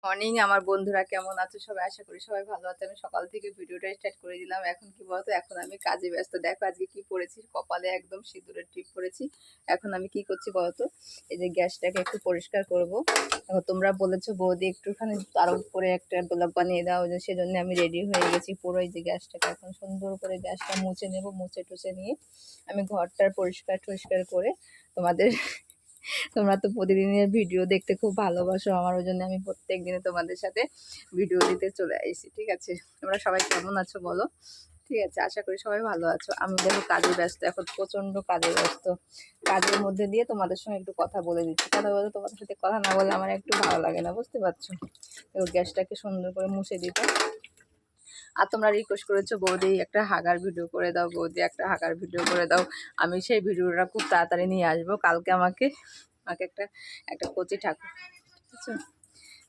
Morning আমার বন্ধুরা কেমন আছো সবাই? আশা করি সবাই ভালো আছে। আমি সকাল থেকে ভিডিওটা স্টার্ট করে দিলাম। এখন কি বলতো, এখন আমি কাজে ব্যস্ত। দেখো আজকে কি পরেছি, কপালে একদম সিঁদুরের টিপ পরেছি। এখন আমি কি করছি বলতো, এই যে গ্যাসটাকে একটু পরিষ্কার করব। দেখো তোমরা বলেছো বৌদি একটুখানি তার উপরে একটা গোলাপ বানিয়ে দাও, যে সেজন্য আমি রেডি হয়ে গেছি পুরো। এই যে গ্যাসটাকে এখন সুন্দর করে গ্যাসটা মুছে নেব। মুছে টুছে নিয়ে আমি ঘরটার পরিষ্কার টরিষ্কার করে তোমাদের তোমরা তো প্রতিদিনের ভিডিও দেখতে খুব ভালোবাসো আমার, ওই জন্য আমি প্রত্যেক দিনে তোমাদের সাথে ভিডিও দিতে চলে আসি। ঠিক আছে, তোমরা সবাই কেমন আছো বলো? ঠিক আছে, আশা করি সবাই ভালো আছো। আমি দেখো কাজে ব্যস্ত, এখন প্রচন্ড কাজে ব্যস্ত। কাজের মধ্যে দিয়ে তোমাদের সঙ্গে একটু কথা বলে দিচ্ছি। কথা বলতে তোমাদের সাথে কথা না বলে আমার একটু ভালো লাগে না, বুঝতে পারছো? দেখো গ্যাসটাকে সুন্দর করে মুছে দিতে। আর তোমরা রিকোয়েস্ট করেছো বৌদি একটা হাগার ভিডিও করে দাও, বৌদি একটা হাগার ভিডিও করে দাও। আমি সেই ভিডিওটা খুব তাড়াতাড়ি নিয়ে আসবো। কালকে আমাকে আমাকে একটা একটা কচি ঠাকুর, ঠিক আছে,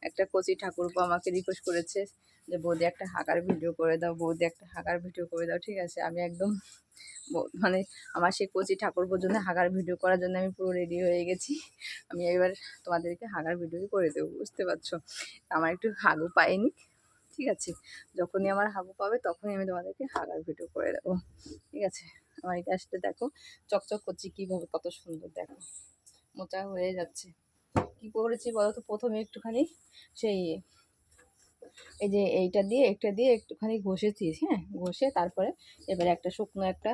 একটা কচি ঠাকুরপো আমাকে রিকোয়েস্ট করেছে যে বৌদি একটা হাগার ভিডিও করে দাও, বৌদি একটা হাগার ভিডিও করে দাও। ঠিক আছে, আমি একদম মানে আমার সেই কচি ঠাকুরপোর জন্য হাগার ভিডিও করার জন্য আমি পুরো রেডি হয়ে গেছি। আমি এবার তোমাদেরকে হাগার ভিডিও করে দেবো, বুঝতে পারছো? আমার একটু হাগু পাইনি। ঠিক আছে, যখনই আমার হাগু পাবে তখনই আমি তোমাদেরকে হাগার ভিডিও করে দেবো। ঠিক আছে, আমার এই গাছটা দেখো চকচক করছি কীভাবে, কত সুন্দর দেখো, মোচা হয়ে যাচ্ছে। কি করেছি বলতো, প্রথমে একটুখানি সেই এই যে এইটা দিয়ে একটা দিয়ে একটুখানি ঘষেছি, হ্যাঁ, ঘষে তারপরে এবারে একটা শুকনো একটা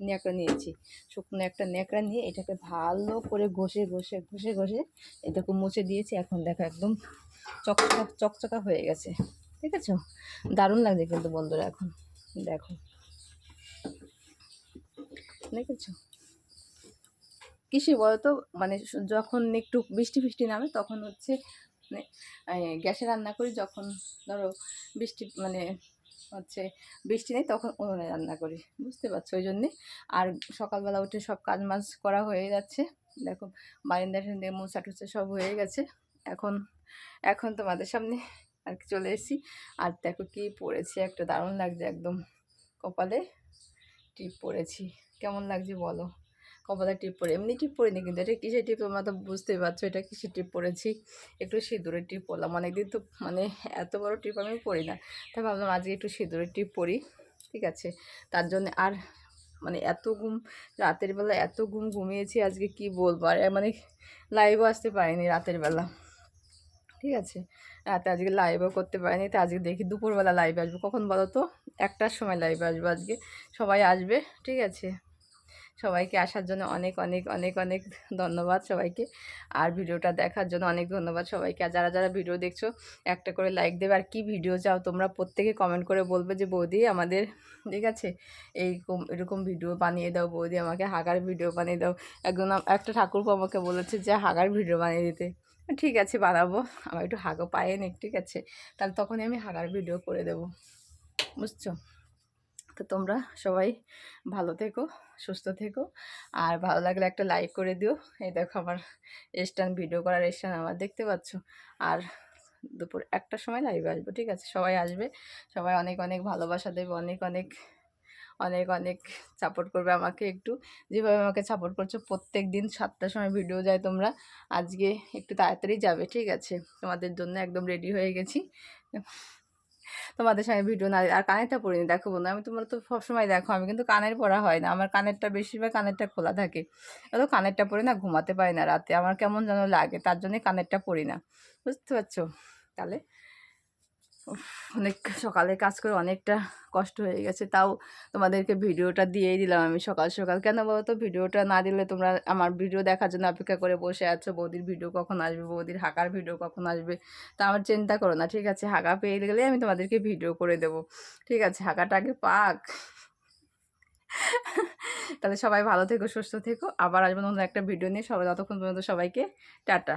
ন্যাকড়া নিয়েছি। শুকনো একটা ন্যাকড়া নিয়ে এটাকে ভালো করে ঘষে ঘষে ঘষে ঘষে এটাকে মুছে দিয়েছি। এখন দেখো একদম চকচকা চকচকা হয়ে গেছে। ঠিক আছে, দারুণ লাগছে কিন্তু বন্ধুরা। এখন দেখো, দেখেছো কিসে বলতো, মানে যখন একটু বৃষ্টি ফিষ্টি নামে তখন হচ্ছে মানে গ্যাসে রান্না করি। যখন ধরো বৃষ্টি মানে হচ্ছে বৃষ্টি নেই তখন উনুনে রান্না করি, বুঝতে পারছো? ওই জন্যে। আর সকালবেলা উঠে সব কাজ মাজ করা হয়ে যাচ্ছে। দেখো বারিন্দা ঠান্ডা মোছা টুচা সব হয়ে গেছে। এখন এখন তোমাদের সামনে আর কি চলে এসেছি। আর দেখো কি পরেছি, একটা দারুণ লাগছে একদম। কপালে টিপ পরেছি, কেমন লাগছে বলো? কপালে টিপ পরে, এমনি টিপ পরিনি কিন্তু, এটা কিসের টিপ তোমরা তো বুঝতেই পারছো এটা কিসের টিপ পরেছি। একটু সিঁদুরের টিপ পরলাম, অনেকদিন তো মানে এত বড় টিপ আমি পরি না, তাই ভাবলাম আজকে একটু সিঁদুরের টিপ পরি। ঠিক আছে, তার জন্য আর মানে এত ঘুম, রাতের বেলা এত ঘুমিয়েছি আজকে কি বলবো। আর মানে লাইভও আসতে পারিনি রাতের বেলা। ঠিক আছে, রাতে আজকে লাইভও করতে পারিনি। তো আজকে দেখি দুপুরবেলা লাইভে আসবো। কখন বলো তো? 1টার সময় লাইভে আসবো আজকে। সবাই আসবে, ঠিক আছে? সবাইকে আসার জন্য অনেক অনেক অনেক অনেক ধন্যবাদ সবাইকে। আর ভিডিওটা দেখার জন্য অনেক ধন্যবাদ সবাইকে। আর যারা যারা ভিডিও দেখছো একটা করে লাইক দেবে। আর কি ভিডিও চাও তোমরা প্রত্যেকে কমেন্ট করে বলবে যে বৌদি আমাদের, ঠিক আছে, এরকম ভিডিও বানিয়ে দাও, বৌদি আমাকে হাগার ভিডিও বানিয়ে দাও। একজন একটা ঠাকুরপো আমাকে বলেছে যে হাগার ভিডিও বানিয়ে দিতে। ঠিক আছে, বানাবো। আমার একটু হাগও পায়ে নি, ঠিক আছে, তাহলে তখনই আমি হাগার ভিডিও করে দেবো, বুঝছো? তো তোমরা সবাই ভালো থেকো, সুস্থ থেকো। আর ভালো লাগলে একটা লাইক করে দিও। এই দেখো আমার স্ট্যান্ড, ভিডিও করার স্ট্যান্ড আমার, দেখতে পাচ্ছ। আর দুপুর 1টার সময় লাইভে আসবো, ঠিক আছে? সবাই আসবে, সবাই অনেক অনেক ভালোবাসা দেবে, অনেক অনেক অনেক অনেক সাপোর্ট করবে আমাকে। একটু যেভাবে আমাকে সাপোর্ট করছো, প্রত্যেক দিন 7টার সময় ভিডিও যায় তোমরা, আজকে একটু তাড়াতাড়ি যাবে, ঠিক আছে? তোমাদের জন্য একদম রেডি হয়ে গেছি। তোমাদের সঙ্গে ভিডিও না, আর কানেরটা পরিনি দেখো বন্ধু। আমি তোমরা তো সবসময় দেখো, আমি কিন্তু কানের পরা হয় না, আমার কানেরটা বেশিরভাগ কানেরটা খোলা থাকে। তো কানেরটা পরি না, ঘুমাতে পারি না রাতে, আমার কেমন যেন লাগে, তার জন্যই কানেরটা পরি না, বুঝতে পারছো? তাহলে অনেক সকালে কাজ করে অনেকটা কষ্ট হয়ে গেছে, তাও তোমাদেরকে ভিডিওটা দিয়েই দিলাম আমি সকাল সকাল। কেন বলো তো? ভিডিওটা না দিলে তোমরা আমার ভিডিও দেখার জন্য অপেক্ষা করে বসে আছো, বৌদির ভিডিও কখন আসবে, বৌদির হাঁকার ভিডিও কখন আসবে। তা আমার চিন্তা করো না, ঠিক আছে? হাঁকা পেয়ে গেলে আমি তোমাদেরকে ভিডিও করে দেবো, ঠিক আছে? হাঁকাটা আগে পাক। তাহলে সবাই ভালো থেকো, সুস্থ থেকো। আবার আসবো নতুন একটা ভিডিও নিয়ে। সবাই ততক্ষণ পর্যন্ত সবাইকে টাটা।